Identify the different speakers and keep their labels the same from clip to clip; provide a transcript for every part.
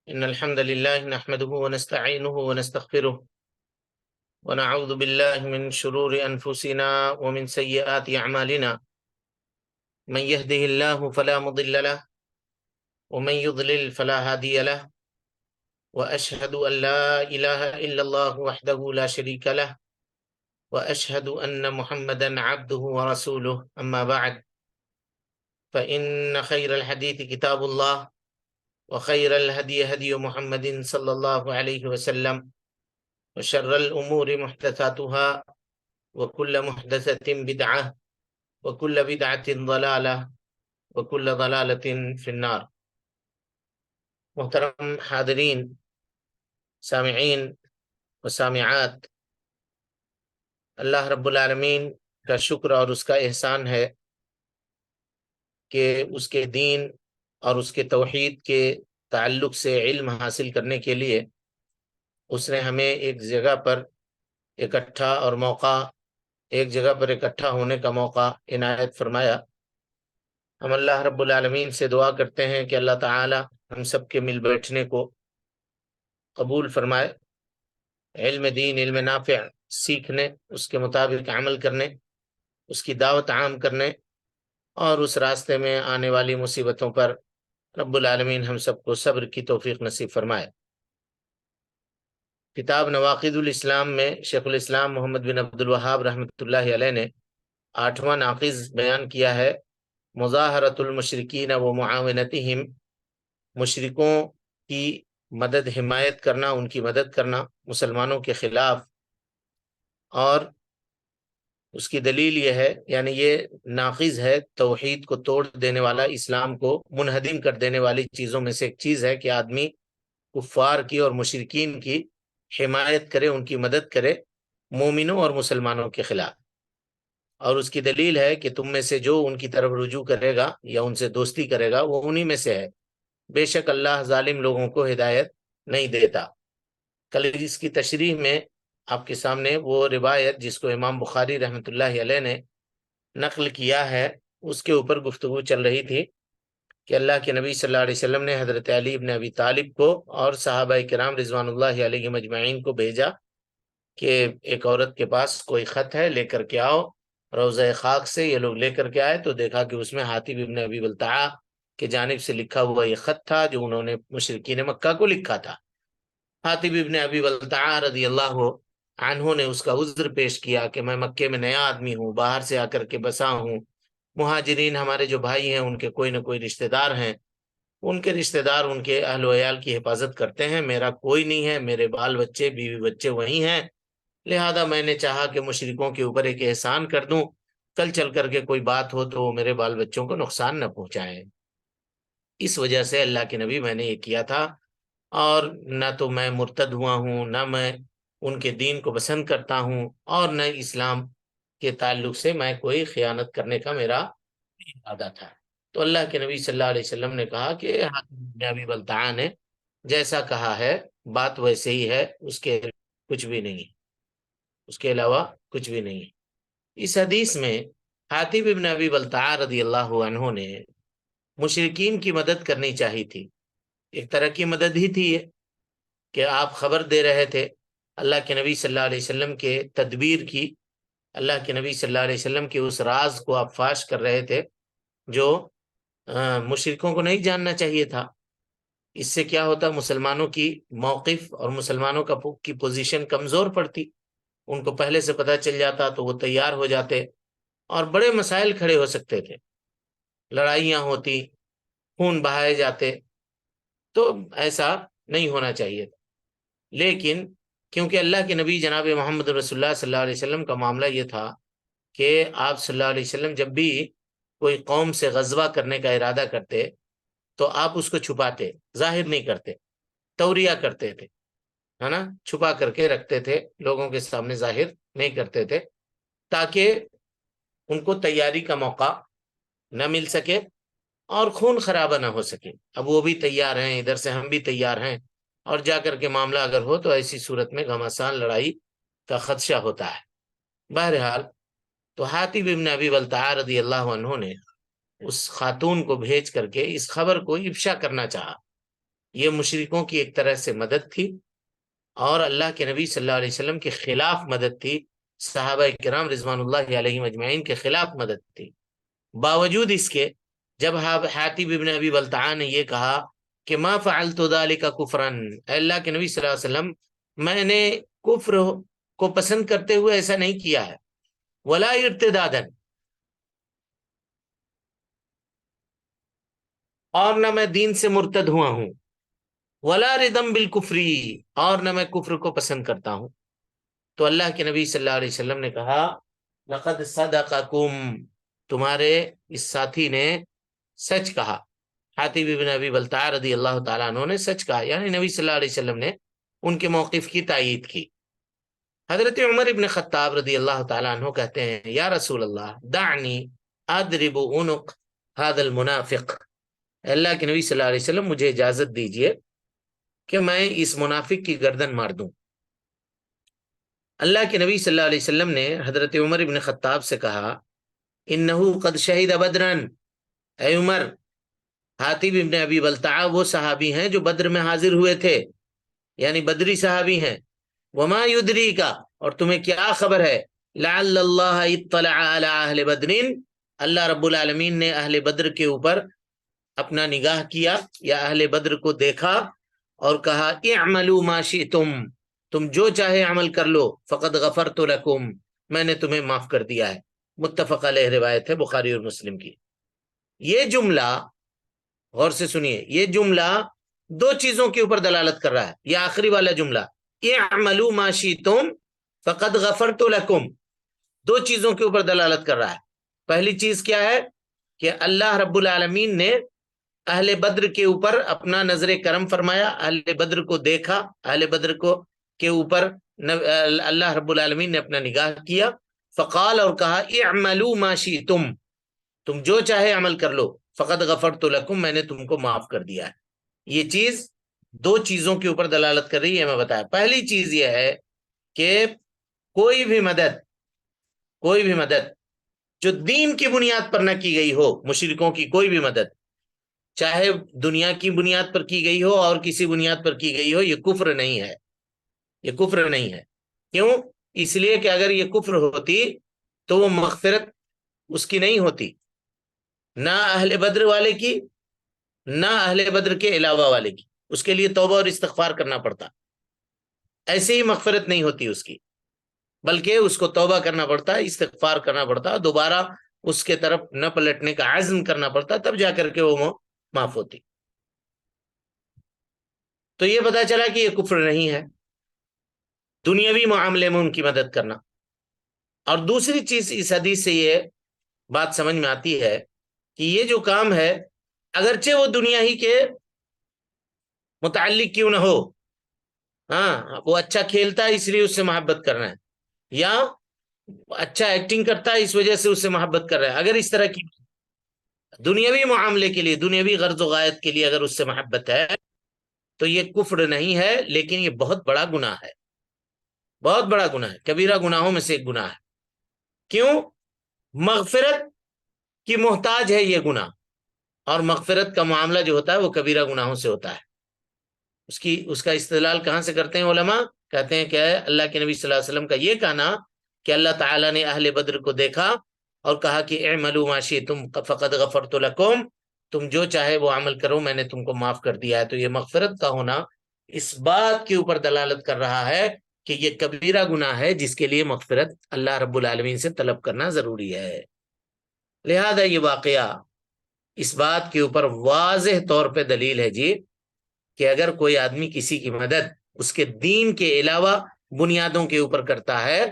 Speaker 1: إن الحمد لله نحمده ونستعينه ونستغفره ونعوذ بالله من شرور أنفسنا ومن سيئات أعمالنا. من يهده الله فلا مضل له ومن يضلل فلا هادي له، وأشهد أن لا إله إلا الله وحده لا شريك له، وأشهد أن محمدا عبده ورسوله. أما بعد، فإن خير الحديث كتاب الله، وخير الهدي هدي محمد صلى الله عليه وسلم، وشر الأمور محدثاتها، وكل محدثة بدعة، وكل بدعة ضلالة، وكل ضلالة في النار۔ محترم حاضرین، سامعین و سامعات، اللہ رب العالمین کا شکر اور اس کا احسان ہے کہ اس کے دین اور اس کے توحید کے تعلق سے علم حاصل کرنے کے لیے اس نے ہمیں ایک جگہ پر اکٹھا اور موقع ایک جگہ پر اکٹھا ہونے کا موقع عنایت فرمایا۔ ہم اللہ رب العالمین سے دعا کرتے ہیں کہ اللہ تعالی ہم سب کے مل بیٹھنے کو قبول فرمائے، علم دین، علم نافع سیکھنے، اس کے مطابق عمل کرنے، اس کی دعوت عام کرنے، اور اس راستے میں آنے والی مصیبتوں پر رب العالمین ہم سب کو صبر کی توفیق نصیب فرمائے۔ کتاب نواقض الاسلام میں شیخ الاسلام محمد بن عبد الوہاب رحمۃ اللہ علیہ نے 8واں ناقض بیان کیا ہے، مظاہرۃ المشرکین و معاونتہم، مشرکوں کی مدد، حمایت کرنا، ان کی مدد کرنا مسلمانوں کے خلاف۔ اور اس کی دلیل یہ ہے، یعنی یہ ناقض ہے، توحید کو توڑ دینے والا، اسلام کو منہدم کر دینے والی چیزوں میں سے ایک چیز ہے کہ آدمی کفار کی اور مشرکین کی حمایت کرے، ان کی مدد کرے مومنوں اور مسلمانوں کے خلاف۔ اور اس کی دلیل ہے کہ تم میں سے جو ان کی طرف رجوع کرے گا یا ان سے دوستی کرے گا وہ انہی میں سے ہے، بے شک اللہ ظالم لوگوں کو ہدایت نہیں دیتا۔ کل اس کی تشریح میں آپ کے سامنے وہ روایت جس کو امام بخاری رحمۃ اللہ علیہ نے نقل کیا ہے، اس کے اوپر گفتگو چل رہی تھی کہ اللہ کے نبی صلی اللہ علیہ وسلم نے حضرت علی بن ابی طالب کو اور صحابہ کرام رضوان اللہ علیہ مجمعین کو بھیجا کہ ایک عورت کے پاس کوئی خط ہے، لے کر کے آؤ۔ روضہ خاک سے یہ لوگ لے کر کے آئے تو دیکھا کہ اس میں حاتب ابن ابی بلتعہ کی جانب سے لکھا ہوا یہ خط تھا جو انہوں نے مشرکین مکہ کو لکھا تھا۔ حاتب ابن ابی بلتعہ رضی اللہ عنہ نے اس کا عذر پیش کیا کہ میں مکے میں نیا آدمی ہوں، باہر سے آ کر کے بسا ہوں، مہاجرین ہمارے جو بھائی ہیں ان کے کوئی نہ کوئی رشتہ دار ہیں، ان کے رشتہ دار ان کے اہل و عیال کی حفاظت کرتے ہیں، میرا کوئی نہیں ہے، میرے بال بچے بیوی بچے وہی ہیں، لہذا میں نے چاہا کہ مشرکوں کے اوپر ایک احسان کر دوں، کل چل کر کے کوئی بات ہو تو میرے بال بچوں کو نقصان نہ پہنچائیں۔ اس وجہ سے اللہ کے نبی میں نے یہ کیا تھا، اور نہ تو میں مرتد ہوا ہوں، نہ میں ان کے دین کو پسند کرتا ہوں، اور نہ اسلام کے تعلق سے میں کوئی خیانت کرنے کا میرا ارادہ تھا۔ تو اللہ کے نبی صلی اللہ علیہ وسلم نے کہا کہ حاتم بن ابی بلتعہ نے جیسا کہا ہے بات ویسے ہی ہے، اس کے کچھ بھی نہیں ہے، اس کے علاوہ کچھ بھی نہیں ہے۔ اس حدیث میں حاتب ابن ابی بلتعہ رضی اللہ عنہ نے مشرکین کی مدد کرنی چاہی تھی، ایک طرح کی مدد ہی تھی یہ کہ آپ خبر دے رہے تھے اللہ کے نبی صلی اللہ علیہ وسلم کے تدبیر کی، اللہ کے نبی صلی اللہ علیہ وسلم کے اس راز کو آپ فاش کر رہے تھے جو مشرکوں کو نہیں جاننا چاہیے تھا۔ اس سے کیا ہوتا، مسلمانوں کی موقف اور مسلمانوں کی پوزیشن کمزور پڑتی، ان کو پہلے سے پتہ چل جاتا تو وہ تیار ہو جاتے اور بڑے مسائل کھڑے ہو سکتے تھے، لڑائیاں ہوتی، خون بہائے جاتے، تو ایسا نہیں ہونا چاہیے تھا۔ لیکن کیونکہ اللہ کے نبی جناب محمد رسول اللہ صلی اللہ علیہ وسلم کا معاملہ یہ تھا کہ آپ صلی اللہ علیہ وسلم جب بھی کوئی قوم سے غزوہ کرنے کا ارادہ کرتے تو آپ اس کو چھپاتے، ظاہر نہیں کرتے، توریہ کرتے تھے، ہے نا، چھپا کر کے رکھتے تھے، لوگوں کے سامنے ظاہر نہیں کرتے تھے تاکہ ان کو تیاری کا موقع نہ مل سکے اور خون خرابہ نہ ہو سکے۔ اب وہ بھی تیار ہیں، ادھر سے ہم بھی تیار ہیں، اور جا کر کے معاملہ اگر ہو تو ایسی صورت میں گھمسان لڑائی کا خدشہ ہوتا ہے۔ بہرحال تو حاتب ابن ابی بلتعہ رضی اللہ عنہ نے اس خاتون کو بھیج کر کے اس خبر کو افشا کرنا چاہا یہ مشرکوں کی ایک طرح سے مدد تھی، اور اللہ کے نبی صلی اللہ علیہ وسلم کے خلاف مدد تھی، صحابہ کرام رضوان اللہ علیہم اجمعین کے خلاف مدد تھی۔ باوجود اس کے جب حاتب ابن ابی بلتعہ نے یہ کہا کہ ما فعلت ذلك کفرا، اے اللہ کے نبی صلی اللہ علیہ وسلم میں نے کفر کو پسند کرتے ہوئے ایسا نہیں کیا ہے، ولا ارتدادا، اور نہ میں دین سے مرتد ہوا ہوں، ولا ردم بالکفری، اور نہ میں کفر کو پسند کرتا ہوں۔ تو اللہ کے نبی صلی اللہ علیہ وسلم نے کہا لقد صدقکم، تمہارے اس ساتھی نے سچ کہا، حاتب بن ابی بلتعہ رضی اللہ تعالیٰ عنہ نے سچ کہا، یعنی نبی صلی اللہ علیہ وسلم نے ان کے موقف کی تائید کی۔ حضرت عمر ابن خطاب رضی اللہ تعالیٰ عنہ کہتے ہیں یا رسول اللہ دعنی اضرب عنق هذا المنافق، اللہ کے نبی صلی اللہ علیہ وسلم مجھے اجازت دیجئے کہ میں اس منافق کی گردن مار دوں۔ اللہ کے نبی صلی اللہ علیہ وسلم نے حضرت عمر ابن خطاب سے کہا انہو قد شہد بدرن، اے عمر، حاتب ابن ابی بلتعہ وہ صحابی ہیں جو بدر میں حاضر ہوئے تھے، یعنی بدری صحابی ہیں۔ وما یدری کا، اور تمہیں کیا خبر ہے، لعل اللہ اطلع علی اہل بدر، اللہ رب العالمین نے اہل بدر کے اوپر اپنا نگاہ کیا یا اہل بدر کو دیکھا اور کہا اعملوا ما شئتم، تم جو چاہے عمل کر لو، فقد غفرت لکم، میں نے تمہیں معاف کر دیا ہے۔ متفق علیہ روایت ہے بخاری اور مسلم کی۔ یہ جملہ غور سے سنیے، یہ جملہ دو چیزوں کے اوپر دلالت کر رہا ہے۔ یہ آخری والا جملہ اعملوا ما شئتم فقد غفرت لکم، دو چیزوں کے اوپر دلالت کر رہا ہے۔ پہلی چیز کیا ہے کہ اللہ رب العالمین نے اہل بدر کے اوپر اپنا نظر کرم فرمایا، اہل بدر کو دیکھا، اہل بدر کو کے اوپر اللہ رب العالمین نے اپنا نگاہ کیا، فقال، اور کہا اعملوا ما شئتم، تم جو چاہے عمل کر لو، فقد غفرت لکم، میں نے تم کو معاف کر دیا ہے۔ یہ چیز دو چیزوں کے اوپر دلالت کر رہی ہے، میں بتایا۔ پہلی چیز یہ ہے کہ کوئی بھی مدد جو دین کی بنیاد پر نہ کی گئی ہو، مشرکوں کی کوئی بھی مدد، چاہے دنیا کی بنیاد پر کی گئی ہو اور کسی بنیاد پر کی گئی ہو، یہ کفر نہیں ہے، یہ کفر نہیں ہے۔ کیوں؟ اس لیے کہ اگر یہ کفر ہوتی تو وہ مغفرت اس کی نہیں ہوتی، نہ اہل بدر والے کی، نہ اہل بدر کے علاوہ والے کی، اس کے لیے توبہ اور استغفار کرنا پڑتا، ایسے ہی مغفرت نہیں ہوتی اس کی، بلکہ اس کو توبہ کرنا پڑتا، استغفار کرنا پڑتا، دوبارہ اس کے طرف نہ پلٹنے کا عزم کرنا پڑتا، تب جا کر کے وہ معاف ہوتی۔ تو یہ پتا چلا کہ یہ کفر نہیں ہے، دنیاوی معاملے میں ان کی مدد کرنا۔ اور دوسری چیز اس حدیث سے یہ بات سمجھ میں آتی ہے کہ یہ جو کام ہے، اگرچہ وہ دنیا ہی کے متعلق کیوں نہ ہو، ہاں وہ اچھا کھیلتا ہے اس لیے اس سے محبت کرنا ہے، یا اچھا ایکٹنگ کرتا ہے اس وجہ سے اس سے محبت کر رہا ہے، اگر اس طرح کی دنیاوی معاملے کے لیے، دنیاوی غرض و غایت کے لیے اگر اس سے محبت ہے تو یہ کفر نہیں ہے، لیکن یہ بہت بڑا گناہ ہے، بہت بڑا گناہ ہے، کبیرہ گناہوں میں سے ایک گناہ ہے۔ کیوں؟ مغفرت کی محتاج ہے یہ گناہ، اور مغفرت کا معاملہ جو ہوتا ہے وہ کبیرہ گناہوں سے ہوتا ہے۔ اس کا استدلال کہاں سے کرتے ہیں علماء؟ کہتے ہیں کہ اللہ کے نبی صلی اللہ علیہ وسلم کا یہ کہنا کہ اللہ تعالیٰ نے اہل بدر کو دیکھا اور کہا کہ اعملوا ما شئتم فقد غفرت لکم، تم جو چاہے وہ عمل کرو، میں نے تم کو معاف کر دیا ہے، تو یہ مغفرت کا ہونا اس بات کے اوپر دلالت کر رہا ہے کہ یہ کبیرہ گناہ ہے جس کے لیے مغفرت اللہ رب العالمین سے طلب کرنا ضروری ہے۔ لہذا یہ واقعہ اس بات کے اوپر واضح طور پہ دلیل ہے جی کہ اگر کوئی آدمی کسی کی مدد اس کے دین کے علاوہ بنیادوں کے اوپر کرتا ہے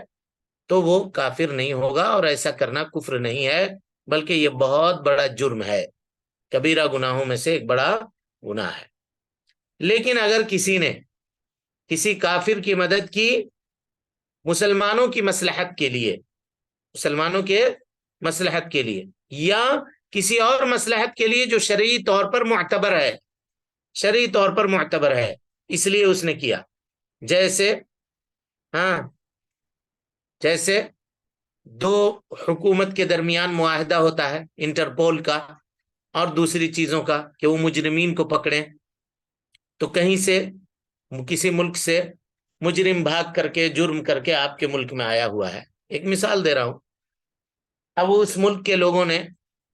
Speaker 1: تو وہ کافر نہیں ہوگا، اور ایسا کرنا کفر نہیں ہے، بلکہ یہ بہت بڑا جرم ہے، کبیرہ گناہوں میں سے ایک بڑا گناہ ہے۔ لیکن اگر کسی نے کسی کافر کی مدد کی مسلمانوں کی مصلحت کے لیے، مسلمانوں کے مصلحت کے لیے، یا کسی اور مصلحت کے لیے جو شرعی طور پر معتبر ہے، شرعی طور پر معتبر ہے، اس لیے اس نے کیا، جیسے دو حکومت کے درمیان معاہدہ ہوتا ہے انٹرپول کا اور دوسری چیزوں کا کہ وہ مجرمین کو پکڑیں، تو کہیں سے کسی ملک سے مجرم بھاگ کر کے جرم کر کے آپ کے ملک میں آیا ہوا ہے، ایک مثال دے رہا ہوں، اب اس ملک کے لوگوں نے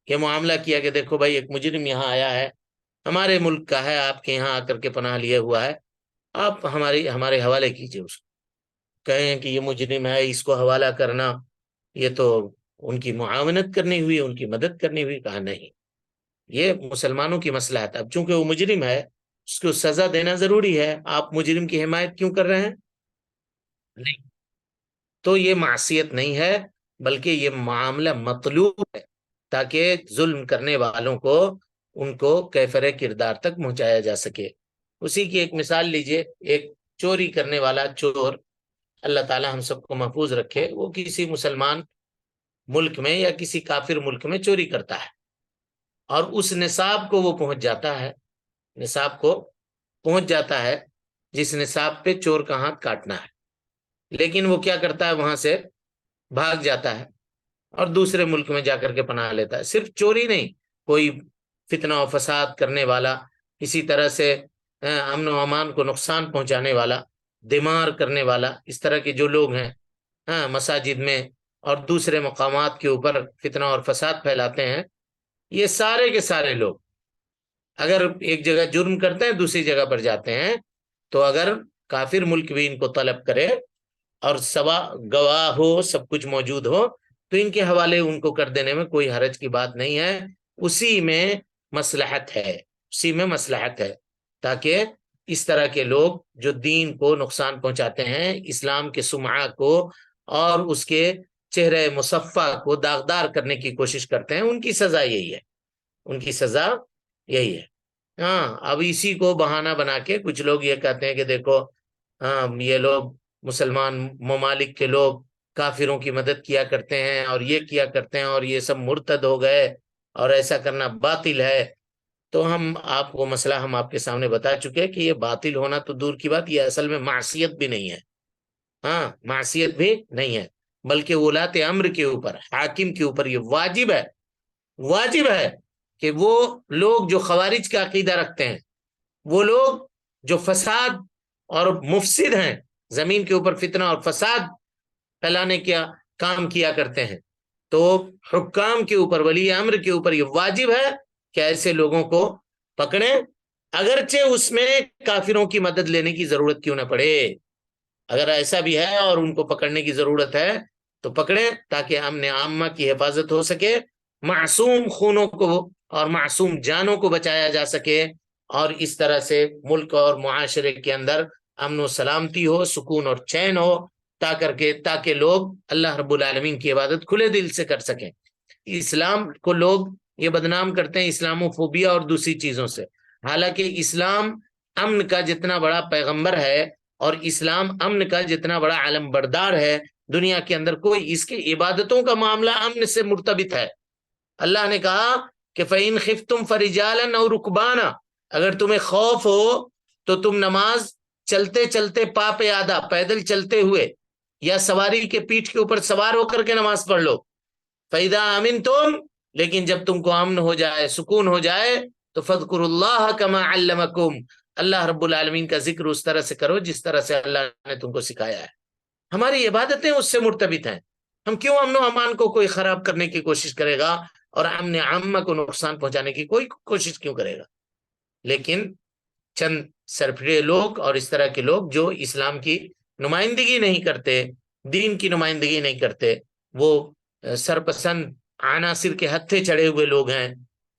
Speaker 1: یہ معاملہ کیا کہ دیکھو بھائی ایک مجرم یہاں آیا ہے، ہمارے ملک کا ہے، آپ کے یہاں آ کر کے پناہ لیے ہوا ہے، آپ ہمارے حوالے کیجئے اس کو، کہیں کہ یہ مجرم ہے، اس کو حوالہ کرنا یہ تو ان کی معاونت کرنی ہوئی، ان کی مدد کرنی ہوئی، کہا نہیں، یہ مسلمانوں کی مصلحت ہے، اب چونکہ وہ مجرم ہے اس کو سزا دینا ضروری ہے، آپ مجرم کی حمایت کیوں کر رہے ہیں؟ نہیں، تو یہ معصیت نہیں ہے، بلکہ یہ معاملہ مطلوب ہے تاکہ ظلم کرنے والوں کو ان کو کیفر کردار تک پہنچایا جا سکے۔ اسی کی ایک مثال لیجئے، ایک چوری کرنے والا چور، اللہ تعالی ہم سب کو محفوظ رکھے، وہ کسی مسلمان ملک میں یا کسی کافر ملک میں چوری کرتا ہے اور اس نصاب کو وہ پہنچ جاتا ہے، نصاب کو پہنچ جاتا ہے جس نصاب پہ چور کا ہاتھ کاٹنا ہے، لیکن وہ کیا کرتا ہے، وہاں سے بھاگ جاتا ہے اور دوسرے ملک میں جا کر کے پناہ لیتا ہے۔ صرف چوری نہیں، کوئی فتنہ و فساد کرنے والا، اسی طرح سے امن و امان کو نقصان پہنچانے والا، دمار کرنے والا، اس طرح کے جو لوگ ہیں مساجد میں اور دوسرے مقامات کے اوپر فتنہ اور فساد پھیلاتے ہیں، یہ سارے کے سارے لوگ اگر ایک جگہ جرم کرتے ہیں دوسری جگہ پر جاتے ہیں، تو اگر کافر ملک بھی ان کو طلب کرے اور سوا گواہ ہو، سب کچھ موجود ہو، تو ان کے حوالے ان کو کر دینے میں کوئی حرج کی بات نہیں ہے، اسی میں مصلحت ہے، اسی میں مصلحت ہے، تاکہ اس طرح کے لوگ جو دین کو نقصان پہنچاتے ہیں، اسلام کے سمعہ کو اور اس کے چہرے مصفہ کو داغدار کرنے کی کوشش کرتے ہیں، ان کی سزا یہی ہے، ان کی سزا یہی ہے۔ ہاں، اب اسی کو بہانہ بنا کے کچھ لوگ یہ کہتے ہیں کہ دیکھو یہ لوگ مسلمان ممالک کے لوگ کافروں کی مدد کیا کرتے ہیں اور یہ کیا کرتے ہیں اور یہ سب مرتد ہو گئے اور ایسا کرنا باطل ہے، تو آپ کو مسئلہ ہم آپ کے سامنے بتا چکے کہ یہ باطل ہونا تو دور کی بات، یہ اصل میں معصیت بھی نہیں ہے، ہاں معصیت بھی نہیں ہے، بلکہ ولاۃ امر کے اوپر، حاکم کے اوپر یہ واجب ہے، واجب ہے کہ وہ لوگ جو خوارج کا عقیدہ رکھتے ہیں، وہ لوگ جو فساد اور مفسد ہیں، زمین کے اوپر فتنہ اور فساد پھیلانے کا کام کیا کرتے ہیں، تو حکام کے اوپر، ولی امر کے اوپر یہ واجب ہے کہ ایسے لوگوں کو پکڑیں، اگرچہ اس میں کافروں کی مدد لینے کی ضرورت کیوں نہ پڑے، اگر ایسا بھی ہے اور ان کو پکڑنے کی ضرورت ہے تو پکڑیں تاکہ امن عامہ کی حفاظت ہو سکے، معصوم خونوں کو اور معصوم جانوں کو بچایا جا سکے، اور اس طرح سے ملک اور معاشرے کے اندر امن و سلامتی ہو، سکون اور چین ہو، تاکہ لوگ اللہ رب العالمین کی عبادت کھلے دل سے کر سکیں۔ اسلام کو لوگ یہ بدنام کرتے ہیں اسلامو فوبیا اور دوسری چیزوں سے، حالانکہ اسلام امن کا جتنا بڑا پیغمبر ہے اور اسلام امن کا جتنا بڑا علم بردار ہے، دنیا کے اندر کوئی اس کی عبادتوں کا معاملہ امن سے مرتبط ہے۔ اللہ نے کہا کہ فَإِنْ خِفْتُمْ فَرِجَالًا أَوْ رُكْبَانًا، اگر تمہیں خوف ہو تو تم نماز چلتے چلتے پا پیادہ، پیدل چلتے ہوئے یا سواری کے پیٹھ کے اوپر سوار ہو کر کے نماز پڑھ لو۔ فَإِذَا أَمِنْتُمْ، لیکن جب تم کو امن ہو جائے، سکون ہو جائے، تو فَاذْكُرُوا اللَّهَ كَمَا عَلَّمَكُمْ، اللہ رب العالمین کا ذکر اس طرح سے کرو جس طرح سے اللہ نے تم کو سکھایا ہے۔ ہماری عبادتیں اس سے مرتبط ہیں، ہم کیوں امن و امان کو کوئی خراب کرنے کی کوشش کرے گا اور امن عامہ کو نقصان پہنچانے کی کوئی کوشش کیوں کرے گا؟ لیکن چند سرفرے لوگ اور اس طرح کے لوگ جو اسلام کی نمائندگی نہیں کرتے، دین کی نمائندگی نہیں کرتے، وہ سرپسند عناصر کے ہتھے چڑھے ہوئے لوگ ہیں،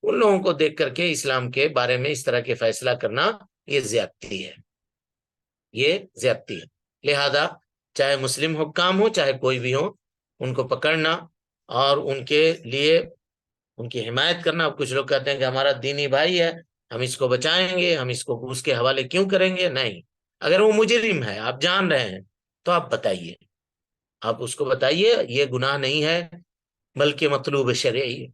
Speaker 1: ان لوگوں کو دیکھ کر کے اسلام کے بارے میں اس طرح کے فیصلہ کرنا یہ زیادتی ہے، یہ زیادتی ہے۔ لہذا چاہے مسلم حکام ہو چاہے کوئی بھی ہو، ان کو پکڑنا اور ان کے لیے ان کی حمایت کرنا۔ اب کچھ لوگ کہتے ہیں کہ ہمارا دینی بھائی ہے، ہم اس کو بچائیں گے، ہم اس کو اس کے حوالے کیوں کریں گے؟ نہیں، اگر وہ مجرم ہے آپ جان رہے ہیں تو آپ بتائیے، آپ اس کو بتائیے، یہ گناہ نہیں ہے بلکہ مطلوب شرعی ہے۔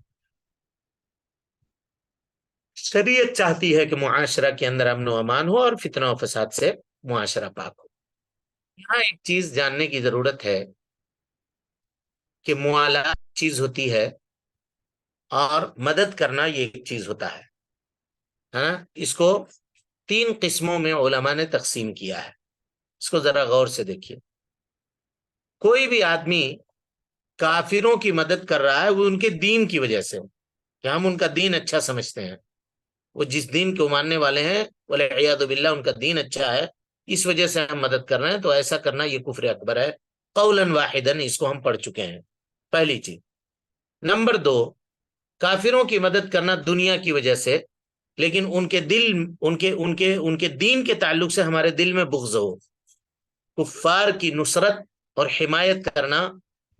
Speaker 1: شریعت چاہتی ہے کہ معاشرہ کے اندر امن و امان ہو اور فتنہ و فساد سے معاشرہ پاک ہو۔ یہاں ایک چیز جاننے کی ضرورت ہے کہ موالات چیز ہوتی ہے اور مدد کرنا یہ ایک چیز ہوتا ہے نا، اس کو 3 قسموں میں علماء نے تقسیم کیا ہے. اس کو ذرا غور سے دیکھیے. کوئی بھی آدمی کافروں کی مدد کر رہا ہے وہ ان کے دین کی وجہ سے، کہ ہم ان کا دین اچھا سمجھتے ہیں، وہ جس دین کو ماننے والے ہیں والعیاذ باللہ ان کا دین اچھا ہے، اس وجہ سے ہم مدد کر رہے ہیں، تو ایسا کرنا یہ کفر اکبر ہے قولا واحدا. اس کو ہم پڑھ چکے ہیں. پہلی چیز. نمبر 2، کافروں کی مدد کرنا دنیا کی وجہ سے، لیکن ان کے دل ان کے دین کے تعلق سے ہمارے دل میں بغض ہو. کفار کی نصرت اور حمایت کرنا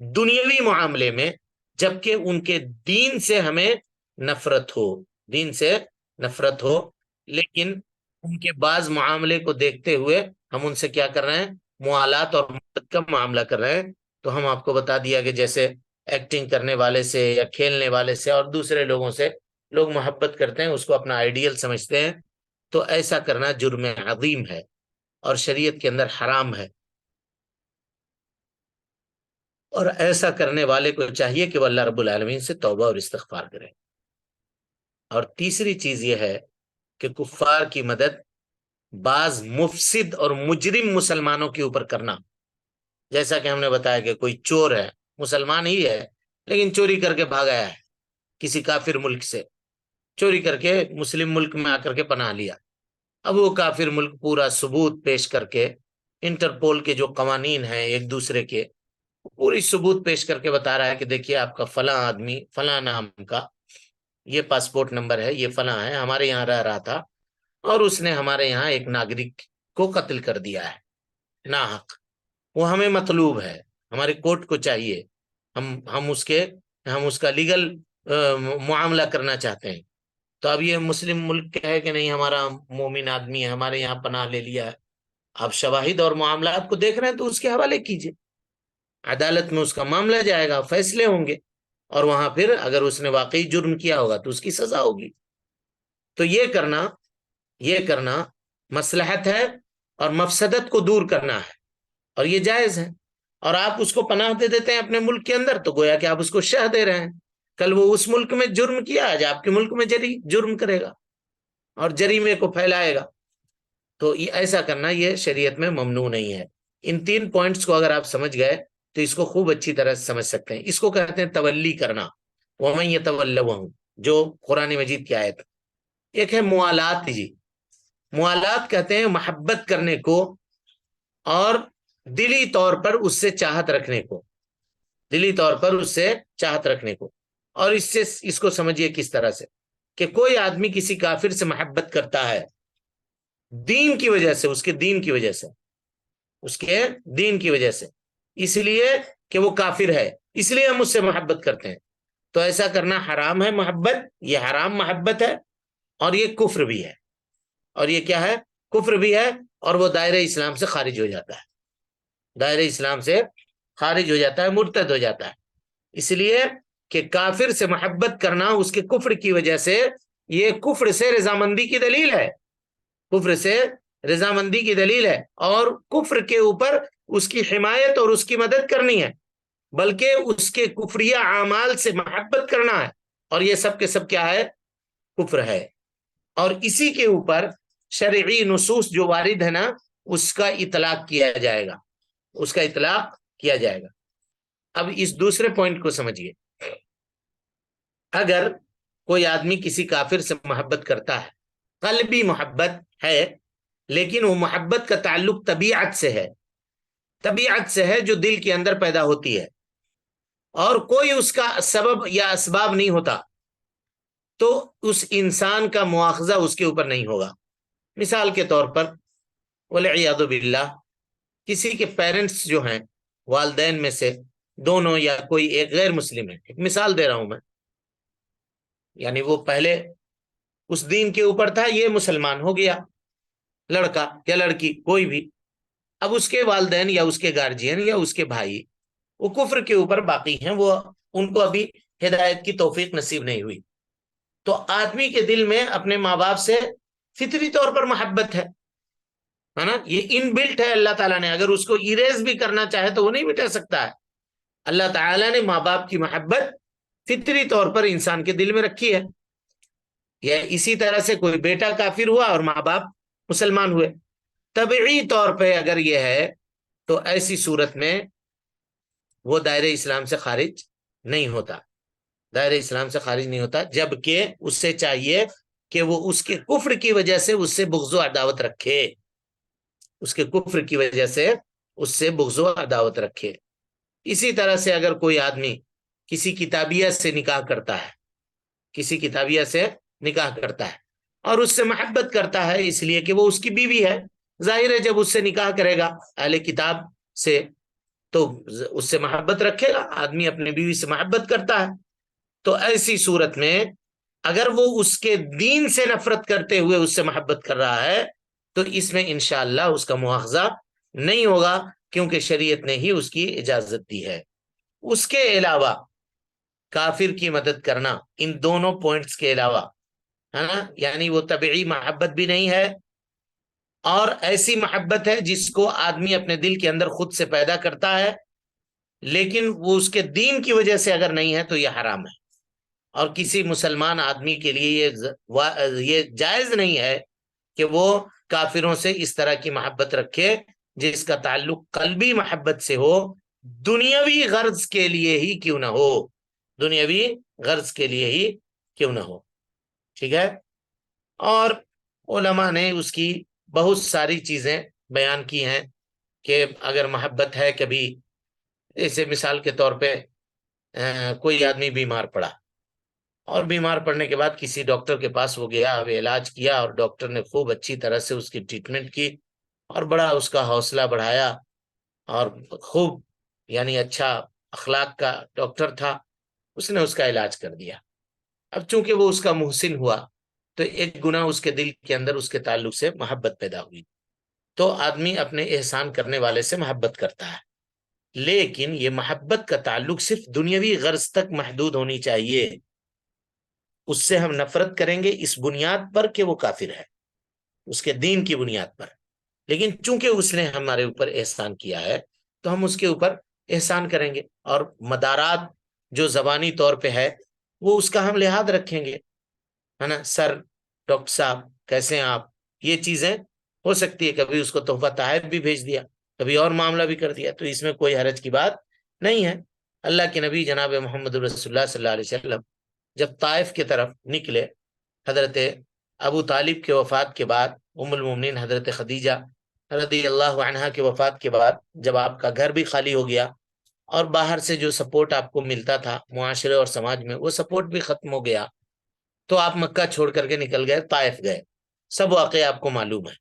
Speaker 1: دنیاوی معاملے میں، جبکہ ان کے دین سے ہمیں نفرت ہو، دین سے نفرت ہو، لیکن ان کے بعض معاملے کو دیکھتے ہوئے ہم ان سے کیا کر رہے ہیں؟ موالات اور محبت کا معاملہ کر رہے ہیں. تو ہم آپ کو بتا دیا کہ جیسے ایکٹنگ کرنے والے سے یا کھیلنے والے سے اور دوسرے لوگوں سے لوگ محبت کرتے ہیں، اس کو اپنا آئیڈیل سمجھتے ہیں، تو ایسا کرنا جرم عظیم ہے اور شریعت کے اندر حرام ہے. اور ایسا کرنے والے کو چاہیے کہ وہ اللہ رب العالمین سے توبہ اور استغفار کرے. اور تیسری چیز یہ ہے کہ کفار کی مدد بعض مفسد اور مجرم مسلمانوں کے اوپر کرنا، جیسا کہ ہم نے بتایا کہ کوئی چور ہے، مسلمان ہی ہے لیکن چوری کر کے بھاگ آیا ہے کسی کافر ملک سے، چوری کر کے مسلم ملک میں آ کر کے پناہ لیا. اب وہ کافر ملک پورا ثبوت پیش کر کے، انٹرپول کے جو قوانین ہیں ایک دوسرے کے، پوری ثبوت پیش کر کے بتا رہا ہے کہ دیکھیے آپ کا فلاں آدمی فلاں نام کا، یہ پاسپورٹ نمبر ہے، یہ فلاں ہے، ہمارے یہاں رہ رہا تھا اور اس نے ہمارے یہاں ایک ناگرک کو قتل کر دیا ہے ناحق. وہ ہمیں مطلوب ہے، ہمارے کورٹ کو چاہیے، ہم اس کا لیگل معاملہ کرنا چاہتے ہیں. تو اب یہ مسلم ملک ہے کہ نہیں، ہمارا مومن آدمی ہے، ہمارے یہاں پناہ لے لیا ہے. آپ شواہد اور معاملات کو دیکھ رہے ہیں تو اس کے حوالے کیجئے، عدالت میں اس کا معاملہ جائے گا، فیصلے ہوں گے، اور وہاں پھر اگر اس نے واقعی جرم کیا ہوگا تو اس کی سزا ہوگی. تو یہ کرنا مصلحت ہے اور مفسدت کو دور کرنا ہے، اور یہ جائز ہے. اور آپ اس کو پناہ دے دیتے ہیں اپنے ملک کے اندر، تو گویا کہ آپ اس کو شہ دے رہے ہیں. کل وہ اس ملک میں جرم کیا، آج آپ کے ملک میں جرم کرے گا اور جریمے کو پھیلائے گا. تو ایسا کرنا یہ شریعت میں ممنوع نہیں ہے. ان 3 پوائنٹس کو اگر آپ سمجھ گئے تو اس کو خوب اچھی طرح سے سمجھ سکتے ہیں. اس کو کہتے ہیں تولی کرنا، وَمَن يَتَوَلَّوْهُمْ، جو قرآن مجید کی آیت. ایک ہے موالات. جی، موالات کہتے ہیں محبت کرنے کو اور دلی طور پر اس سے چاہت رکھنے کو، دلی طور پر اس سے چاہت رکھنے کو. اور اس کو سمجھیے کس طرح سے کہ کوئی آدمی کسی کافر سے محبت کرتا ہے دین کی وجہ سے، اس کے دین کی وجہ سے، اس کے دین کی وجہ سے، اس لیے کہ وہ کافر ہے، اس لیے ہم اس سے محبت کرتے ہیں، تو ایسا کرنا حرام ہے. محبت، یہ حرام محبت ہے اور یہ کفر بھی ہے. اور یہ کیا ہے؟ کفر بھی ہے، اور وہ دائرہ اسلام سے خارج ہو جاتا ہے، دائرہ اسلام سے خارج ہو جاتا ہے، مرتد ہو جاتا ہے. اس لیے کہ کافر سے محبت کرنا اس کے کفر کی وجہ سے، یہ کفر سے رضامندی کی دلیل ہے، کفر سے رضامندی کی دلیل ہے. اور کفر کے اوپر اس کی حمایت اور اس کی مدد کرنی ہے، بلکہ اس کے کفریہ اعمال سے محبت کرنا ہے. اور یہ سب کے سب کیا ہے؟ کفر ہے. اور اسی کے اوپر شرعی نصوص جو وارد ہے نا، اس کا اطلاق کیا جائے گا، اس کا اطلاق کیا جائے گا. اب اس دوسرے پوائنٹ کو سمجھیے. اگر کوئی آدمی کسی کافر سے محبت کرتا ہے، قلبی محبت ہے، لیکن وہ محبت کا تعلق طبیعت سے ہے، طبیعت سے ہے جو دل کے اندر پیدا ہوتی ہے، اور کوئی اس کا سبب یا اسباب نہیں ہوتا، تو اس انسان کا مواخذہ اس کے اوپر نہیں ہوگا. مثال کے طور پر والعیاذ باللہ کسی کے پیرنٹس جو ہیں، والدین میں سے دونوں یا کوئی ایک غیر مسلم ہے، ایک مثال دے رہا ہوں میں، یعنی وہ پہلے اس دین کے اوپر تھا، یہ مسلمان ہو گیا، لڑکا یا لڑکی کوئی بھی، اب اس کے والدین یا اس کے گارجین یا اس کے بھائی وہ کفر کے اوپر باقی ہیں، وہ ان کو ابھی ہدایت کی توفیق نصیب نہیں ہوئی. تو آدمی کے دل میں اپنے ماں باپ سے فطری طور پر محبت ہے نا، یہ ان بلٹ ہے. اللہ تعالیٰ نے اگر اس کو ایریز بھی کرنا چاہے تو وہ نہیں مٹا سکتا ہے. اللہ تعالیٰ نے ماں باپ کی محبت فطری طور پر انسان کے دل میں رکھی ہے. یا اسی طرح سے کوئی بیٹا کافر ہوا اور ماں باپ مسلمان ہوئے. طبعی طور پہ اگر یہ ہے تو ایسی صورت میں وہ دائرہ اسلام سے خارج نہیں ہوتا، دائرہ اسلام سے خارج نہیں ہوتا، جبکہ اس سے چاہیے کہ وہ اس کے کفر کی وجہ سے اس سے بغض و عداوت رکھے، اس کے کفر کی وجہ سے اس سے بغض و عداوت رکھے. اسی طرح سے اگر کوئی آدمی کسی کتابیہ سے نکاح کرتا ہے، کسی کتابیہ سے نکاح کرتا ہے اور اس سے محبت کرتا ہے اس لیے کہ وہ اس کی بیوی ہے، ظاہر ہے جب اس سے نکاح کرے گا اہل کتاب سے تو اس سے محبت رکھے گا. آدمی اپنی بیوی سے محبت کرتا ہے تو ایسی صورت میں اگر وہ اس کے دین سے نفرت کرتے ہوئے اس سے محبت کر رہا ہے تو اس میں انشاءاللہ اس کا مواخذہ نہیں ہوگا، کیونکہ شریعت نے ہی اس کی اجازت دی ہے. اس کے علاوہ کافر کی مدد کرنا ان دونوں پوائنٹس کے علاوہ ہے نا، یعنی وہ طبعی محبت بھی نہیں ہے اور ایسی محبت ہے جس کو آدمی اپنے دل کے اندر خود سے پیدا کرتا ہے لیکن وہ اس کے دین کی وجہ سے اگر نہیں ہے تو یہ حرام ہے. اور کسی مسلمان آدمی کے لیے یہ جائز نہیں ہے کہ وہ کافروں سے اس طرح کی محبت رکھے جس کا تعلق قلبی محبت سے ہو، دنیاوی غرض کے لیے ہی کیوں نہ ہو، دنیاوی غرض کے لیے ہی کیوں نہ ہو. ٹھیک ہے. اور علماء نے اس کی بہت ساری چیزیں بیان کی ہیں کہ اگر محبت ہے کبھی، جیسے مثال کے طور پہ کوئی آدمی بیمار پڑا اور بیمار پڑنے کے بعد کسی ڈاکٹر کے پاس وہ گیا، اب علاج کیا اور ڈاکٹر نے خوب اچھی طرح سے اس کی ٹریٹمنٹ کی اور بڑا اس کا حوصلہ بڑھایا اور خوب یعنی اچھا اخلاق کا ڈاکٹر تھا، اس نے اس کا علاج کر دیا. اب چونکہ وہ اس کا محسن ہوا تو ایک گناہ اس کے دل کے اندر اس کے تعلق سے محبت پیدا ہوئی. تو آدمی اپنے احسان کرنے والے سے محبت کرتا ہے، لیکن یہ محبت کا تعلق صرف دنیاوی غرض تک محدود ہونی چاہیے. اس سے ہم نفرت کریں گے اس بنیاد پر کہ وہ کافر ہے، اس کے دین کی بنیاد پر، لیکن چونکہ اس نے ہمارے اوپر احسان کیا ہے تو ہم اس کے اوپر احسان کریں گے اور مدارات جو زبانی طور پہ ہے وہ اس کا ہم لحاظ رکھیں گے، ہے نا. سر، ڈاکٹر صاحب کیسے ہیں آپ، یہ چیزیں ہو سکتی ہے. کبھی اس کو تحفہ تحائف بھی بھیج دیا، کبھی اور معاملہ بھی کر دیا، تو اس میں کوئی حرج کی بات نہیں ہے. اللہ کے نبی جناب محمد رسول اللہ صلی اللہ علیہ وسلم جب طائف کی طرف نکلے، حضرت ابو طالب کے وفات کے بعد، ام المومنین حضرت خدیجہ رضی اللہ عنہا کے وفات کے بعد جب آپ کا گھر بھی خالی ہو گیا اور باہر سے جو سپورٹ آپ کو ملتا تھا معاشرے اور سماج میں وہ سپورٹ بھی ختم ہو گیا، تو آپ مکہ چھوڑ کر کے نکل گئے، طائف گئے. سب واقعہ آپ کو معلوم ہے.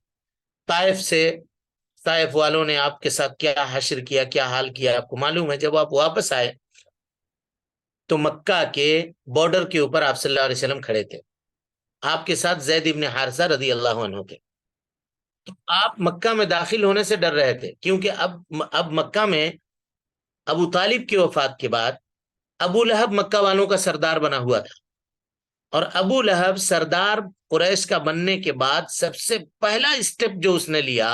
Speaker 1: طائف والوں نے آپ کے ساتھ کیا حشر کیا، کیا حال کیا آپ کو معلوم ہے. جب آپ واپس آئے تو مکہ کے بارڈر کے اوپر آپ صلی اللہ علیہ وسلم کھڑے تھے، آپ کے ساتھ زید ابن حارثہ رضی اللہ عنہ تھے. تو آپ مکہ میں داخل ہونے سے ڈر رہے تھے کیونکہ اب مکہ میں ابو طالب کی وفات کے بعد ابو لہب مکہ والوں کا سردار بنا ہوا تھا، اور ابو لہب سردار قریش کا بننے کے بعد سب سے پہلا اسٹیپ جو اس نے لیا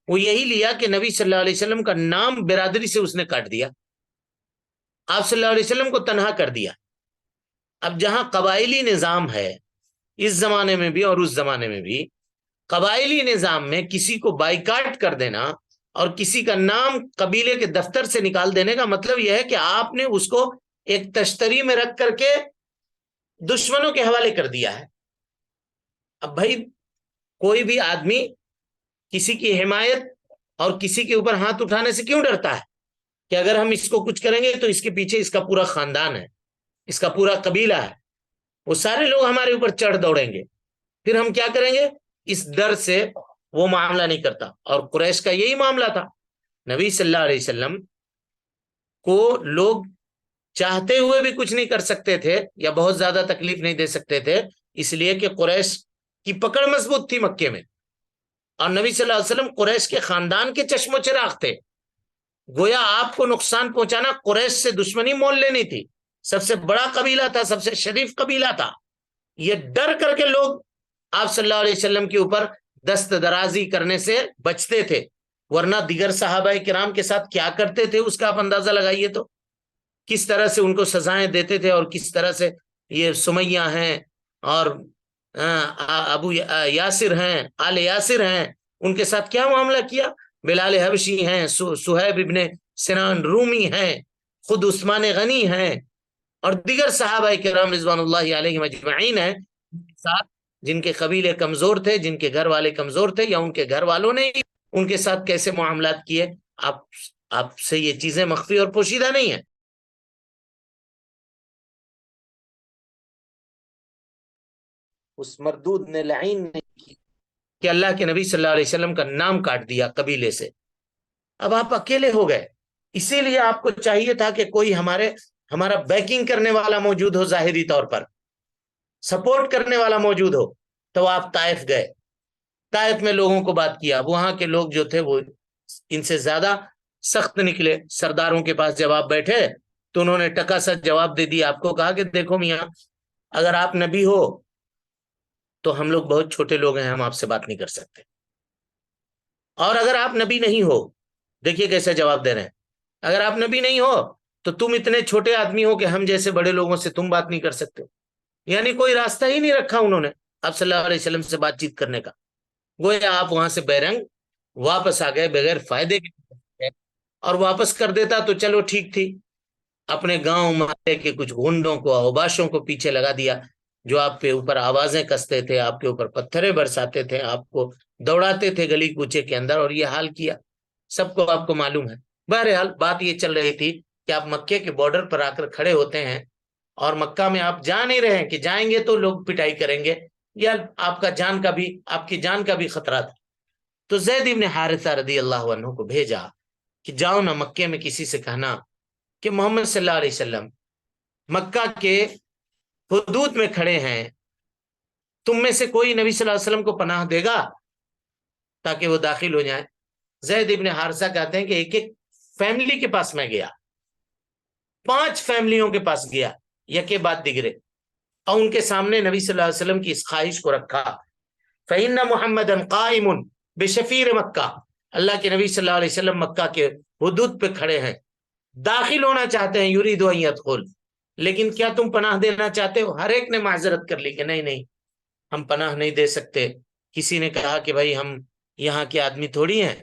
Speaker 1: وہ یہی لیا کہ نبی صلی اللہ علیہ وسلم کا نام برادری سے اس نے کاٹ دیا، آپ صلی اللہ علیہ وسلم کو تنہا کر دیا. اب جہاں قبائلی نظام ہے اس زمانے میں بھی اور اس زمانے میں بھی، قبائلی نظام میں کسی کو بائیکاٹ کر دینا اور کسی کا نام قبیلے کے دفتر سے نکال دینے کا مطلب یہ ہے کہ آپ نے اس کو ایک تشتری میں رکھ کر کے دشمنوں کے حوالے کر دیا ہے. اب بھائی کوئی بھی آدمی کسی کی حمایت اور کسی کے اوپر ہاتھ اٹھانے سے کیوں ڈرتا ہے کہ اگر ہم اس کو کچھ کریں گے تو اس کے پیچھے اس کا پورا خاندان ہے، اس کا پورا قبیلہ ہے، وہ سارے لوگ ہمارے اوپر چڑھ دوڑیں گے، پھر ہم کیا کریں گے؟ اس ڈر سے وہ معاملہ نہیں کرتا. اور قریش کا یہی معاملہ تھا. نبی صلی اللہ علیہ وسلم کو لوگ چاہتے ہوئے بھی کچھ نہیں کر سکتے تھے یا بہت زیادہ تکلیف نہیں دے سکتے تھے، اس لیے کہ قریش کی پکڑ مضبوط تھی مکے میں، اور نبی صلی اللہ علیہ وسلم قریش کے خاندان کے چشم و چراغ تھے. گویا آپ کو نقصان پہنچانا قریش سے دشمنی مول لینی تھی. سب سے بڑا قبیلہ تھا، سب سے شریف قبیلہ تھا. یہ ڈر کر کے لوگ آپ صلی اللہ علیہ وسلم کے اوپر دست درازی کرنے سے بچتے تھے، ورنہ دیگر صحابہ کرام کے ساتھ کیا کرتے تھے اس کا آپ اندازہ لگائیے. تو کس طرح سے ان کو سزائیں دیتے تھے اور کس طرح سے یہ سمیہ ہیں اور ابو یاسر ہیں، آل یاسر ہیں، ان کے ساتھ کیا معاملہ کیا؟ بلال حبشی ہیں، سہیب ابن سنان رومی ہیں، خود عثمان غنی ہیں، اور دیگر صحابہ کرام رضوان اللہ علیہم اجمعین ہیں ساتھ، جن کے قبیلے کمزور تھے، جن کے گھر والے کمزور تھے، یا ان کے گھر والوں نے ان کے ساتھ کیسے معاملات کیے، آپ آپ سے یہ چیزیں مخفی اور پوشیدہ نہیں ہیں۔ اس مردود نے، لعین نے کی کہ اللہ کے نبی صلی اللہ علیہ وسلم کا نام کاٹ دیا قبیلے سے۔ اب آپ اکیلے ہو گئے، اسی لیے آپ کو چاہیے تھا کہ کوئی ہمارا بیکنگ کرنے والا موجود ہو، ظاہری طور پر سپورٹ کرنے والا موجود ہو۔ تو آپ طائف گئے، طائف میں لوگوں کو بات کیا، وہاں کے لوگ جو تھے وہ ان سے زیادہ سخت نکلے۔ سرداروں کے پاس جب آپ بیٹھے تو انہوں نے ٹکا سا جواب دے دیا، آپ کو کہا کہ دیکھو میاں، اگر آپ نبی ہو تو ہم لوگ بہت چھوٹے لوگ ہیں، ہم آپ سے بات نہیں کر سکتے، اور اگر آپ نبی نہیں ہو، دیکھیے کیسے جواب دے رہے ہیں، اگر آپ نبی نہیں ہو تو تم اتنے چھوٹے آدمی ہو کہ ہم جیسے بڑے لوگوں سے تم بات نہیں کر سکتے۔ یعنی کوئی راستہ ہی نہیں رکھا انہوں نے آپ صلی اللہ علیہ وسلم سے بات چیت کرنے کا، گویا آپ وہاں سے بیرنگ واپس آ گئے بغیر فائدے کے، اور واپس کر دیتا تو چلو ٹھیک تھی، اپنے گاؤں محلے کے کچھ گنڈوں کو، اوباشوں کو پیچھے لگا دیا، جو آپ کے اوپر آوازیں کستے تھے، آپ کے اوپر پتھریں برساتے تھے، آپ کو دوڑاتے تھے گلی کوچے کے اندر، اور یہ حال کیا، سب کو آپ کو معلوم ہے۔ بہرحال بات یہ چل رہی تھی کہ آپ مکے کے بارڈر پر آ کر کھڑے ہوتے ہیں، اور مکہ میں آپ جا نہیں رہے ہیں کہ جائیں گے تو لوگ پٹائی کریں گے، یا آپ کی جان کا بھی خطرہ تھا۔ تو زید ابن حارثہ رضی اللہ عنہ کو بھیجا کہ جاؤ نا مکے میں کسی سے کہنا کہ محمد صلی اللہ علیہ وسلم مکہ کے حدود میں کھڑے ہیں، تم میں سے کوئی نبی صلی اللہ علیہ وسلم کو پناہ دے گا تاکہ وہ داخل ہو جائیں۔ زید ابن حارثہ کہتے ہیں کہ ایک ایک فیملی کے پاس میں گیا، 5 فیملیوں کے پاس گیا، یکے بعد دیگرے، اور ان کے سامنے نبی صلی اللہ علیہ وسلم کی اس خواہش کو رکھا، فَإِنَّ مُحَمَّدًا قَائِمٌ بِشَفِيرِ مکہ، اللہ کے نبی صلی اللہ علیہ وسلم مکہ کے حدود پہ کھڑے ہیں، داخل ہونا چاہتے ہیں، یرید ان يدخل، لیکن کیا تم پناہ دینا چاہتے ہو؟ ہر ایک نے معذرت کر لی کہ نہیں نہیں، ہم پناہ نہیں دے سکتے۔ کسی نے کہا کہ بھائی ہم یہاں کے آدمی تھوڑی ہیں،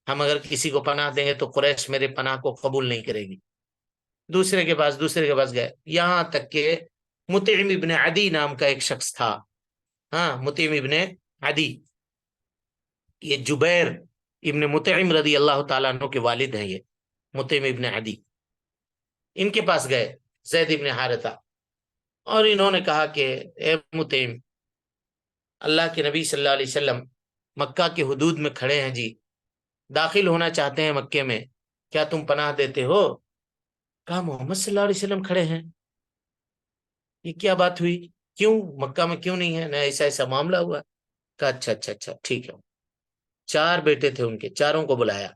Speaker 1: ہم اگر کسی کو پناہ دیں گے تو قریش میرے پناہ کو قبول نہیں کرے گی۔ دوسرے کے پاس گئے، یہاں تک کہ مطعم ابن عدی نام کا ایک شخص تھا، ہاں مطعم ابن عدی، یہ جبیر ابن مطعم رضی اللہ تعالیٰ عنہ کے والد ہیں، یہ مطعم ابن عدی، ان کے پاس گئے زید ابن حارثہ، اور انہوں نے کہا کہ اے مطعم، اللہ کے نبی صلی اللہ علیہ وسلم مکہ کے حدود میں کھڑے ہیں جی، داخل ہونا چاہتے ہیں مکے میں، کیا تم پناہ دیتے ہو؟ کہا محمد صلی اللہ علیہ وسلم کھڑے ہیں، یہ کیا بات ہوئی، کیوں مکہ میں کیوں نہیں ہے؟ نہ ایسا ایسا معاملہ ہوا۔ کہا اچھا اچھا اچھا ٹھیک ہے۔ 4 بیٹے تھے ان کے، چاروں کو بلایا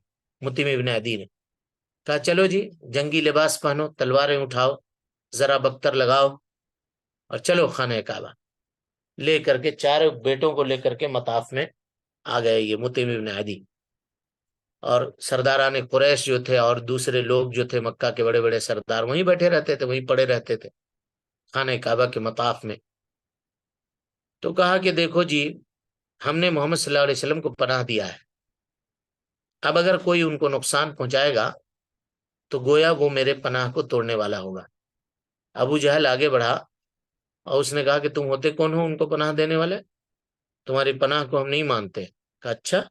Speaker 1: مطعم ابن عدی نے، کہا چلو جی جنگی لباس پہنو، تلواریں اٹھاؤ، ذرا بختر لگاؤ، اور چلو خانہ کعبہ، لے کر کے 4 بیٹوں کو لے کر کے مطاف میں آ گئے یہ مطعم ابن عدی، اور سرداران قریش جو تھے اور دوسرے لوگ جو تھے مکہ کے بڑے بڑے سردار وہیں بیٹھے رہتے تھے، وہیں پڑے رہتے تھے خانہ کعبہ کے مطاف میں۔ تو کہا کہ دیکھو جی، ہم نے محمد صلی اللہ علیہ وسلم کو پناہ دیا ہے، اب اگر کوئی ان کو نقصان پہنچائے گا تو گویا وہ میرے پناہ کو توڑنے والا ہوگا۔ ابو جہل آگے بڑھا اور اس نے کہا کہ تم ہوتے کون ہو ان کو پناہ دینے والے؟ تمہاری پناہ کو ہم نہیں مانتے۔ کہا اچھا،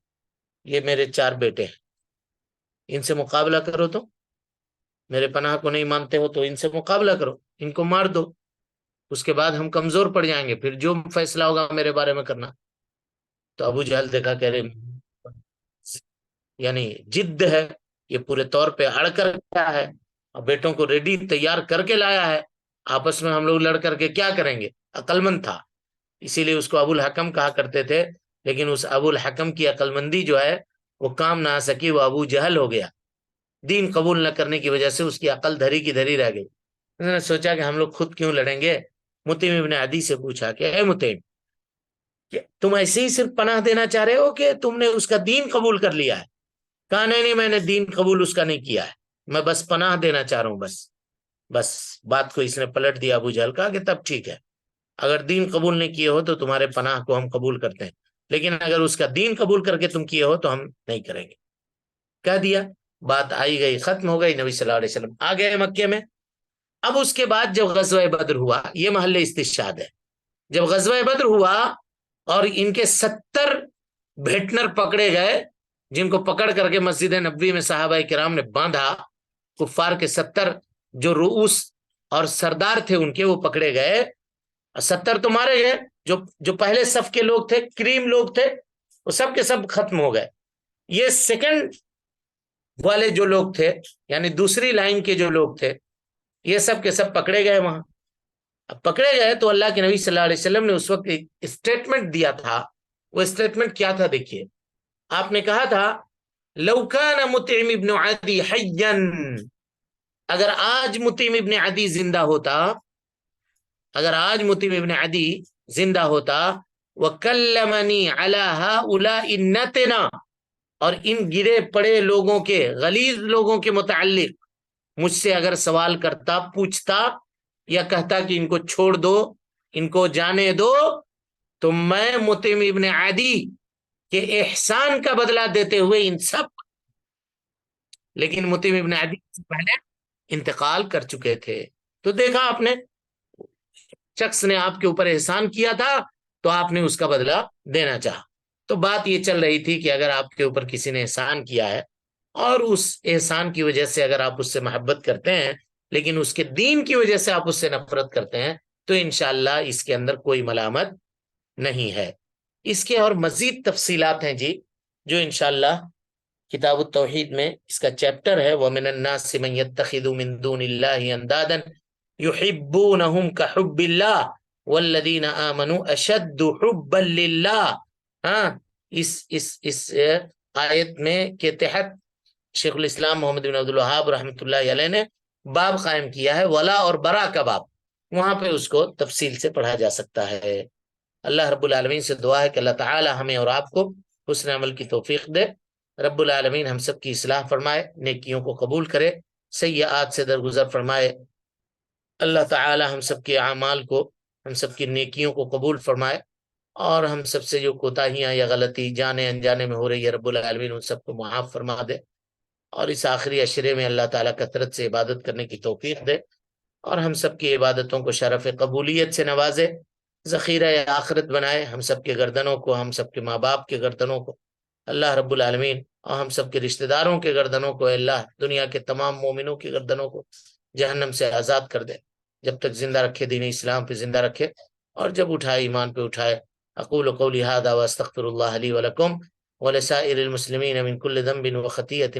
Speaker 1: یہ میرے 4 بیٹے ہیں، ان سے مقابلہ کرو، تو میرے پناہ کو نہیں مانتے ہو تو ان سے مقابلہ کرو، ان کو مار دو، اس کے بعد ہم کمزور پڑ جائیں گے، پھر جو فیصلہ ہوگا میرے بارے میں کرنا۔ تو ابو جہل دیکھا کہ ارے یعنی جد ہے، یہ پورے طور پہ اڑ کر کیا ہے، اور بیٹوں کو ریڈی تیار کر کے لایا ہے، آپس میں ہم لوگ لڑ کر کے کیا کریں گے، عقل مند تھا، اسی لیے اس کو ابو الحکم کہا کرتے تھے، لیکن اس ابو الحکم کی عقل مندی جو ہے وہ کام نہ آ سکی، وہ ابو جہل ہو گیا، دین قبول نہ کرنے کی وجہ سے اس کی عقل دھری کی دھری رہ گئی۔ انہوں نے سوچا کہ ہم لوگ خود کیوں لڑیں گے، مطعم ابن عدی سے پوچھا کہ اے مطعم، کہ تم ایسے ہی صرف پناہ دینا چاہ رہے ہو کہ تم نے اس کا دین قبول کر لیا ہے؟ کہا نہیں نہیں، میں نے دین قبول اس کا نہیں کیا ہے، میں بس پناہ دینا چاہ رہا ہوں، بس بات کو اس نے پلٹ دیا ابو جہل، کہا کہ تب ٹھیک ہے، اگر دین قبول نہیں کیے ہو تو تمہارے پناہ کو ہم قبول کرتے ہیں، لیکن اگر اس کا دین قبول کر کے تم کیے ہو تو ہم نہیں کریں گے۔ کہہ دیا، بات آئی گئی، ختم ہو گئی، نبی صلی اللہ علیہ وسلم آ گئے مکے میں۔ اب اس کے بعد جب غزوہ بدر ہوا، یہ محل استشہاد ہے، جب غزوہ بدر ہوا اور ان کے 70 بھیٹنر پکڑے گئے، جن کو پکڑ کر کے مسجد نبوی میں صحابہ کرام نے باندھا، کفار کے 70 جو رؤوس اور سردار تھے ان کے، وہ پکڑے گئے، 70 تو مارے گئے، جو پہلے صف کے لوگ تھے، کریم لوگ تھے، وہ سب کے سب ختم ہو گئے۔ یہ سیکنڈ والے جو لوگ تھے، یعنی دوسری لائن کے جو لوگ تھے، یہ سب کے سب پکڑے گئے وہاں۔ اب پکڑے گئے تو اللہ کے نبی صلی اللہ علیہ وسلم نے اس وقت ایک اسٹیٹمنٹ دیا تھا۔ وہ اسٹیٹمنٹ کیا تھا؟ دیکھیے، آپ نے کہا تھا لو کان مطعم ابن عدی حیا، اگر آج مطعم ابن عدی زندہ ہوتا، اگر آج مطعم ابن عدی زندہ ہوتا، وکلمنی علی ہؤلاء النتنا، اور ان گرے پڑے لوگوں کے، غلیظ لوگوں کے متعلق مجھ سے اگر سوال کرتا، پوچھتا، یا کہتا کہ ان کو چھوڑ دو، ان کو جانے دو، تو میں مطعم ابن عدی کے احسان کا بدلہ دیتے ہوئے ان سب، لیکن مطعم ابن عدی سے پہلے انتقال کر چکے تھے۔ تو دیکھا آپ نے، شخص نے آپ کے اوپر احسان کیا تھا تو آپ نے اس کا بدلہ دینا چاہا۔ تو بات یہ چل رہی تھی کہ اگر آپ کے اوپر کسی نے احسان کیا ہے اور اس احسان کی وجہ سے اگر آپ اس سے محبت کرتے ہیں، لیکن اس کے دین کی وجہ سے آپ اس سے نفرت کرتے ہیں، تو انشاءاللہ اس کے اندر کوئی ملامت نہیں ہے۔ اس کے اور مزید تفصیلات ہیں جی، جو انشاءاللہ کتاب التوحید میں اس کا چیپٹر ہے، وَمِنَ النَّاسِ مَن يَتَّخِذُ مِن دُونِ اللَّهِ أَندَادًا يُحِبُّونَهُمْ كَحُبِّ اللَّهِ وَالَّذِينَ آمَنُوا أَشَدُّ حُبًّا لِلَّهِ۔ ہاں، اس آیت میں کے تحت شیخ الاسلام محمد بن عبد الوہاب رحمۃ اللہ علیہ نے باب قائم کیا ہے، ولا اور برا کا باب، وہاں پہ اس کو تفصیل سے پڑھا جا سکتا ہے۔ اللہ رب العالمین سے دعا ہے کہ اللہ تعالی ہمیں اور آپ کو حسن عمل کی توفیق دے۔ رب العالمین ہم سب کی اصلاح فرمائے، نیکیوں کو قبول کرے، سیئات سے درگزر فرمائے۔ اللہ تعالی ہم سب کے اعمال کو، ہم سب کی نیکیوں کو قبول فرمائے، اور ہم سب سے جو کوتاہیاں یا غلطی جانے انجانے میں ہو رہی ہے، رب العالمین ان سب کو معاف فرما دے، اور اس آخری عشرے میں اللہ تعالیٰ کثرت سے عبادت کرنے کی توفیق دے، اور ہم سب کی عبادتوں کو شرف قبولیت سے نوازے، ذخیرہ آخرت بنائے، ہم سب کے گردنوں کو، ہم سب کے ماں باپ کے گردنوں کو اللہ رب العالمین، اور ہم سب کے رشتہ داروں کے گردنوں کو اللہ دنیا کے تمام مومنوں کی گردنوں کو جہنم سے آزاد کر دے، جب تک زندہ رکھے، دین اسلام پہ زندہ رکھے، اور جب اٹھائے ایمان پہ اٹھائے۔ اقول قولی هذا واستغفر الله لي ولكم ولسائر المسلمين من كل ذنب وخطيئة